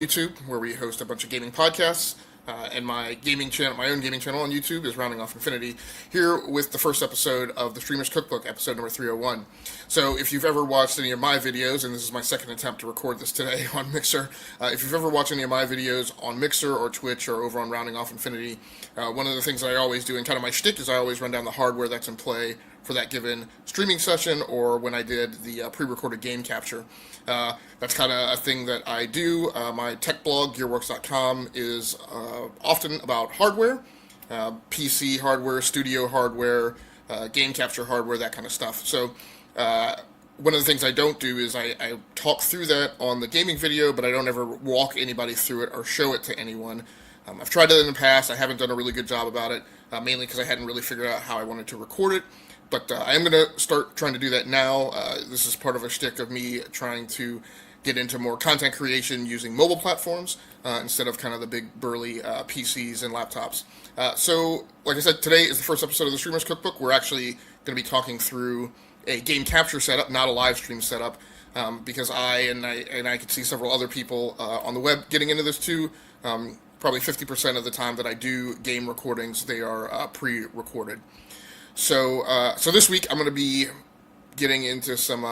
YouTube, where we host a bunch of gaming podcasts. And my gaming channel, my own gaming channel on YouTube, is Rounding Off Infinity. Here with the first episode of the Streamer's Cookbook, episode number 301. So, if you've ever watched any of my videos, and this is my second attempt to record this today on Mixer, if you've ever watched any of my videos on Mixer or Twitch or over on Rounding Off Infinity, one of the things that I always do, and kind of my shtick, is I always run down the hardware that's in play for that given streaming session, or when I did the pre-recorded game capture. That's kind of a thing that I do. My tech blog, gearworks.com, is often about hardware, PC hardware, studio hardware, game capture hardware, that kind of stuff. So one of the things I don't do is I talk through that on the gaming video, but I don't ever walk anybody through it or show it to anyone. I've tried it in the past. I haven't done a really good job about it, mainly because I hadn't really figured out how I wanted to record it. But I am going to start trying to do that now. This is part of a shtick of me trying to get into more content creation using mobile platforms instead of kind of the big burly PCs and laptops. So, like I said, today is the first episode of the Streamer's Cookbook. We're actually going to be talking through a game capture setup, not a live stream setup, because I could see several other people on the web getting into this too. Probably 50% of the time that I do game recordings, they are pre-recorded. So this week I'm going to be getting into some,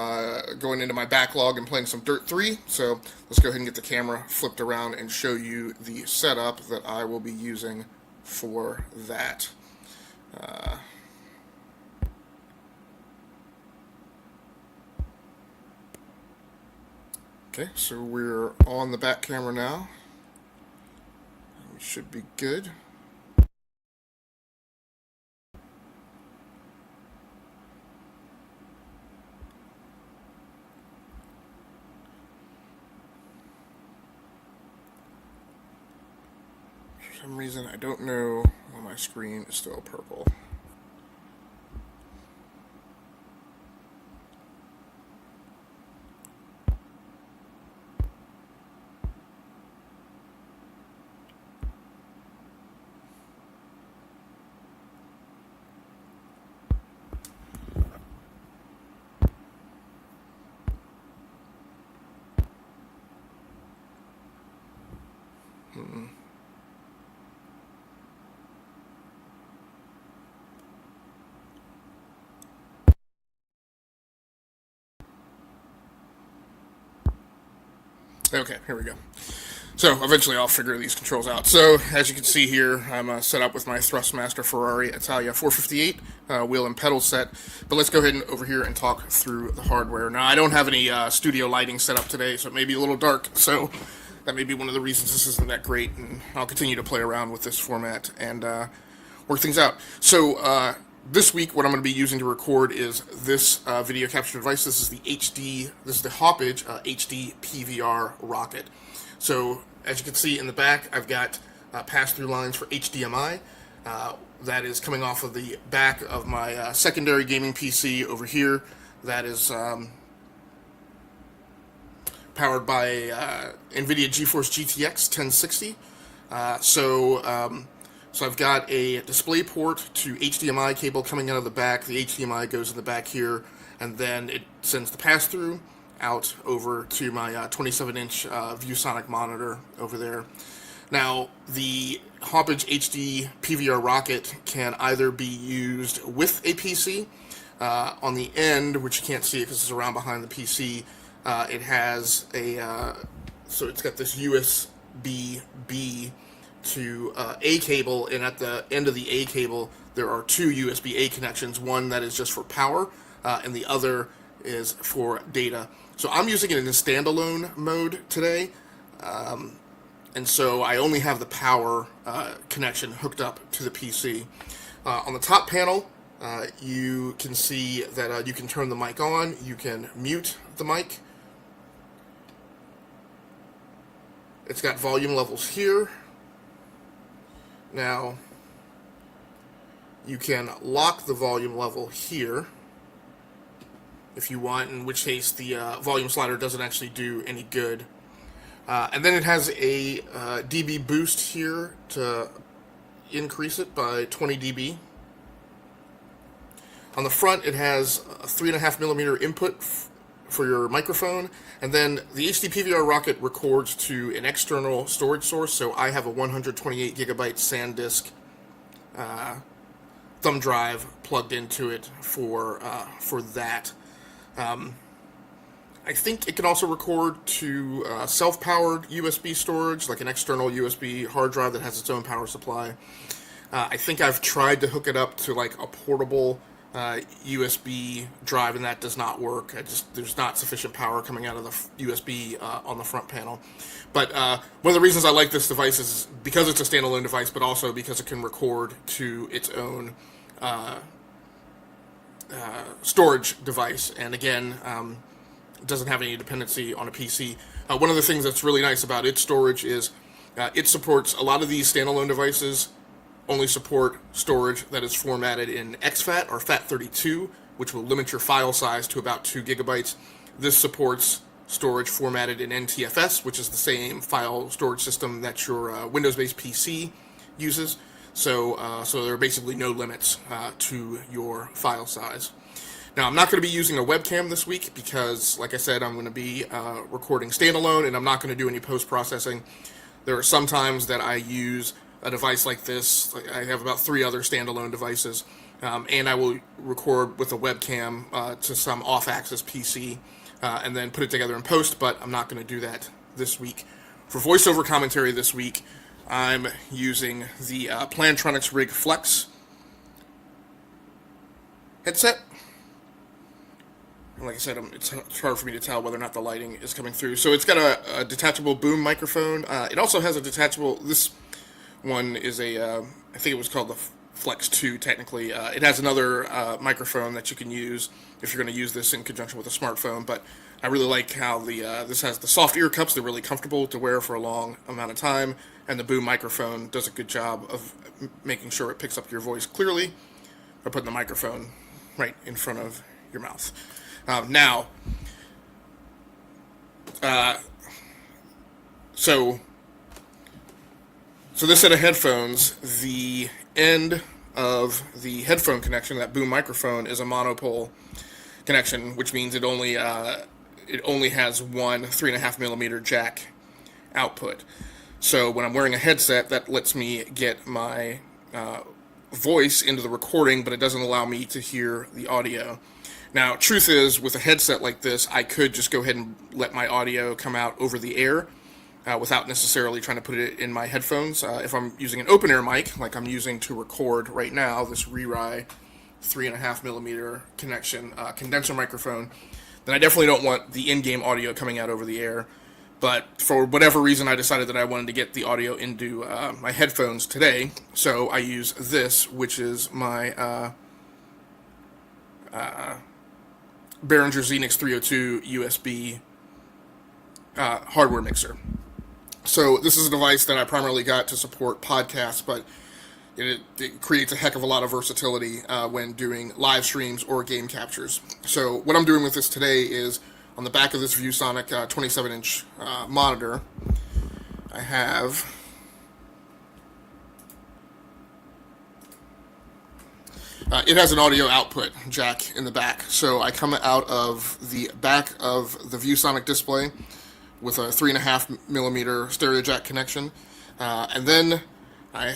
going into my backlog and playing some Dirt 3. So let's go ahead and get the camera flipped around and show you the setup that I will be using for that. Okay, so we're on the back camera now. We should be good. For some reason, I don't know why my screen is still purple. Okay, here we go. So eventually I'll figure these controls out. So as you can see here, I'm set up with my Thrustmaster Ferrari Italia 458 wheel and pedal set. But let's go ahead and over here and talk through the hardware. Now I don't have any studio lighting set up today, so it may be a little dark. So that may be one of the reasons this isn't that great. And I'll continue to play around with this format and work things out. So this week, what I'm going to be using to record is this video capture device. This is the Hauppage HD PVR rocket. So, as you can see in the back, I've got pass-through lines for HDMI. That is coming off of the back of my secondary gaming PC over here. That is powered by NVIDIA GeForce GTX 1060. So I've got a display port to HDMI cable coming out of the back. The HDMI goes in the back here, and then it sends the pass-through out over to my 27-inch ViewSonic monitor over there. Now, the Hauppage HD PVR rocket can either be used with a PC. On the end, which you can't see it because it's around behind the PC, it has a, so it's got this USB-B to A cable, and at the end of the A cable there are two USB-A connections, one that is just for power and the other is for data. So I'm using it in a standalone mode today, and so I only have the power connection hooked up to the PC. On the top panel you can see that you can turn the mic on, you can mute the mic. It's got volume levels here. Now, you can lock the volume level here if you want, in which case the volume slider doesn't actually do any good. And then it has a dB boost here to increase it by 20 dB. On the front, it has a 3.5mm input microphone, and then the HD PVR Rocket records to an external storage source. So I have a 128 gigabyte SanDisk thumb drive plugged into it for that. I think it can also record to self-powered USB storage, like an external USB hard drive that has its own power supply. I think I've tried to hook it up to like a portable USB drive, and that does not work. There's not sufficient power coming out of the USB on the front panel. But one of the reasons I like this device is because it's a standalone device, but also because it can record to its own storage device. And again, doesn't have any dependency on a PC. One of the things that's really nice about its storage is it supports a lot of these standalone devices only support storage that is formatted in exFAT or FAT32, which will limit your file size to about 2 gigabytes. This supports storage formatted in NTFS, which is the same file storage system that your Windows-based PC uses. So there are basically no limits to your file size. Now, I'm not going to be using a webcam this week because, like I said, I'm going to be recording standalone, and I'm not going to do any post-processing. There are some times that I use a device like this. I have about 3 other standalone devices, and I will record with a webcam to some off-axis PC and then put it together in post, but I'm not going to do that this week. For voiceover commentary this week, I'm using the Plantronics Rig Flex headset. Like I said, it's hard for me to tell whether or not the lighting is coming through. So it's got a detachable boom microphone. It also has a detachable... This one is I think it was called the Flex 2, technically. It has another microphone that you can use if you're going to use this in conjunction with a smartphone. But I really like how this has the soft ear cups. They're really comfortable to wear for a long amount of time. And the boom microphone does a good job of making sure it picks up your voice clearly by putting the microphone right in front of your mouth. So this set of headphones, the end of the headphone connection, that boom microphone, is a monopole connection, which means it only has one 3.5 millimeter jack output. So when I'm wearing a headset, that lets me get my voice into the recording, but it doesn't allow me to hear the audio. Now, truth is, with a headset like this, I could just go ahead and let my audio come out over the air without necessarily trying to put it in my headphones. If I'm using an open air mic, like I'm using to record right now, this Re-Ri 3.5 millimeter connection condenser microphone, then I definitely don't want the in-game audio coming out over the air. But for whatever reason, I decided that I wanted to get the audio into my headphones today, so I use this, which is my Behringer Xenyx 302 USB hardware mixer. So this is a device that I primarily got to support podcasts, but it creates a heck of a lot of versatility when doing live streams or game captures. So what I'm doing with this today is, on the back of this ViewSonic 27-inch monitor, I have it has an audio output jack in the back. So I come out of the back of the ViewSonic display with a 3.5 millimeter stereo jack connection, and then I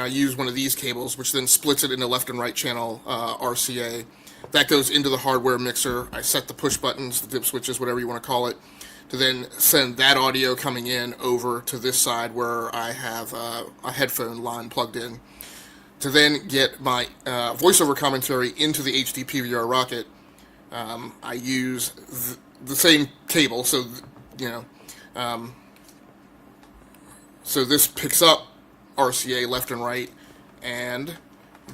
use one of these cables, which then splits it into left and right channel RCA. That goes into the hardware mixer. I set the push buttons, the dip switches, whatever you want to call it, to then send that audio coming in over to this side where I have a headphone line plugged in. To then get my voiceover commentary into the HD PVR Rocket, I use the same cable. So, so this picks up RCA left and right and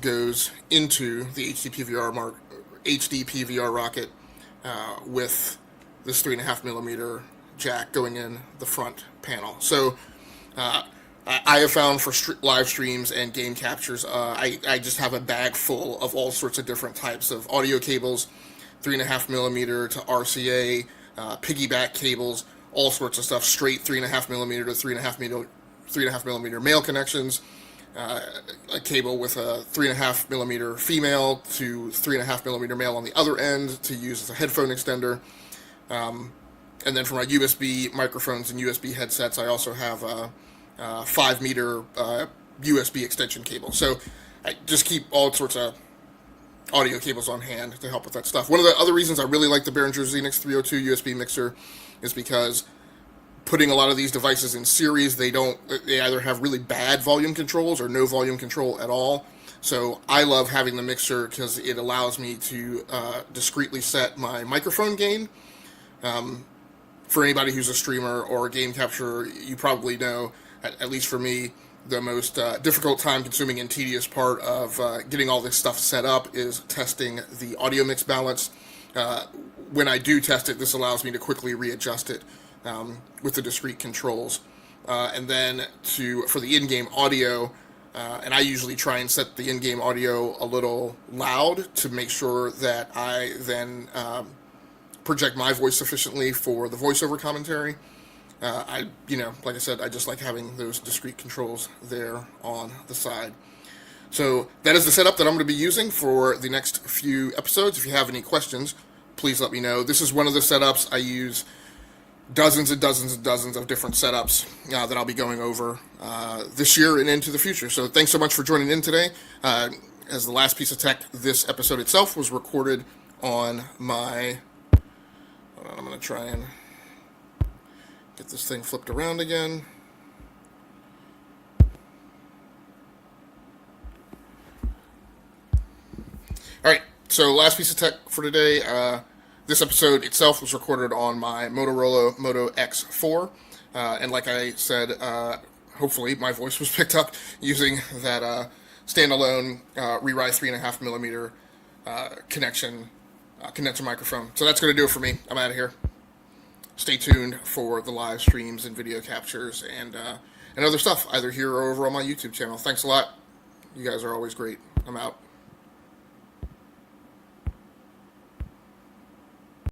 goes into the HD PVR Rocket with this 3.5 millimeter jack going in the front panel. So I have found for live streams and game captures, I just have a bag full of all sorts of different types of audio cables, 3.5 millimeter to RCA, piggyback cables, all sorts of stuff, straight 3.5 millimeter to 3.5 millimeter male connections, a cable with a 3.5 millimeter female to 3.5 millimeter male on the other end to use as a headphone extender. And then for my USB microphones and USB headsets, I also have a 5 meter USB extension cable. So I just keep all sorts of audio cables on hand to help with that stuff. One of the other reasons I really like the Behringer Xenyx 302 USB mixer is because putting a lot of these devices in series, they either have really bad volume controls or no volume control at all. So I love having the mixer because it allows me to discreetly set my microphone gain. For anybody who's a streamer or a game capturer, you probably know, at least for me, the most difficult, time-consuming, and tedious part of getting all this stuff set up is testing the audio mix balance. When I do test it, this allows me to quickly readjust it with the discrete controls. And then for the in-game audio, and I usually try and set the in-game audio a little loud to make sure that I then project my voice sufficiently for the voiceover commentary. Like I said, I just like having those discrete controls there on the side. So that is the setup that I'm going to be using for the next few episodes. If you have any questions, please let me know. This is one of the setups. I use dozens and dozens and dozens of different setups that I'll be going over this year and into the future. So thanks so much for joining in today. As the last piece of tech, this episode itself was recorded on my... I'm going to try and get this thing flipped around again. Alright, so last piece of tech for today. This episode itself was recorded on my Motorola Moto X4. And like I said, hopefully my voice was picked up using that standalone Re-Rise 3.5 millimeter condenser microphone. So that's going to do it for me. I'm out of here. Stay tuned for the live streams and video captures and other stuff, either here or over on my YouTube channel. Thanks a lot. You guys are always great. I'm out.